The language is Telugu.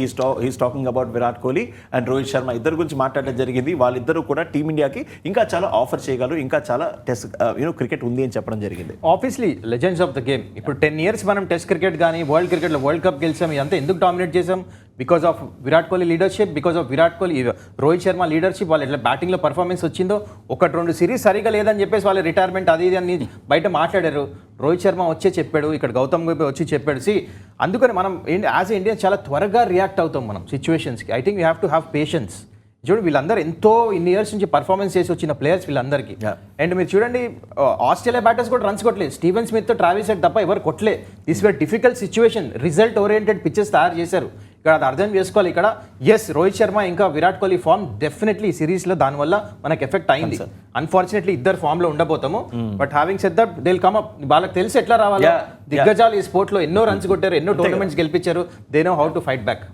He's talking about Virat Kohli and Rohit Sharma ఇద్దరు గురించి మాట్లాడడం జరిగింది. వాళ్ళిద్దరూ కూడా టీమిండియాకి ఇంకా చాలా ఆఫర్ చేయగలరు, ఇంకా చాలా టెస్ట్ క్రికెట్ ఉంది అని చెప్పడం జరిగింది. Obviously legends of the game. ఇప్పుడు 10 years మనం టెస్ట్ క్రికెట్ కానీ వరల్డ్ క్రికెట్లో వరల్డ్ కప్ గెలిచాం. ఇదంతా ఎందుకు డామినేట్ చేసాం? Because of Virat Kohli leadership, because of Virat Kohli Rohit Sharma leadership. వాళ్ళు ఎట్లా బ్యాటింగ్లో పర్ఫార్మెన్స్ వచ్చిందో, 1-2 సిరీస్ సరిగా లేదని చెప్పేసి వాళ్ళు రిటైర్మెంట్ అది ఇది అని బయట మాట్లాడారు. రోహిత్ శర్మ వచ్చే చెప్పాడు, ఇక్కడ గౌతమ్ గంభీర్ వచ్చి చెప్పాడు. అందుకని మనం యాజ్ ఇండియా చాలా త్వరగా రియాక్ట్ అవుతాం మనం సిచ్యువేషన్స్కి. I think we have to have patience. చూడండి, వీళ్ళందరూ ఎంతో ఇన్ని ఇయర్స్ నుంచి పర్ఫార్మెన్స్ చేసి వచ్చిన ప్లేయర్స్ వీళ్ళందరికీ. అండ్ మీరు చూడండి, ఆస్ట్రేలియా బ్యాటర్స్ కూడా రన్స్ కొట్టలేదు. స్టీవెన్ స్మిత్, ట్రావిస్ హెడ్ తప్ప ఎవరు కొట్టలే. This were difficult situation. Result oriented pitches తయారు చేశారు. ఇక్కడ అది అర్థం చేసుకోవాలి. ఇక్కడ ఎస్, రోహిత్ శర్మ ఇంకా విరాట్ కోహ్లీ ఫామ్ డెఫినెట్లీ ఈ సిరీస్లో దానివల్ల మనకు ఎఫెక్ట్ అయింది. అన్ఫార్చునేట్లీ ఇద్దరు ఫామ్ లో ఉండబోతాము. But having said that they will come up. వాళ్ళకి తెలిసి ఎట్లా రావాలి. దిగ్గజాలు ఈ స్పోర్ట్ లో ఎన్నో రన్స్ కొట్టారు, ఎన్నో టోర్నమెంట్స్ గెలిపించారు. They know how to fight back.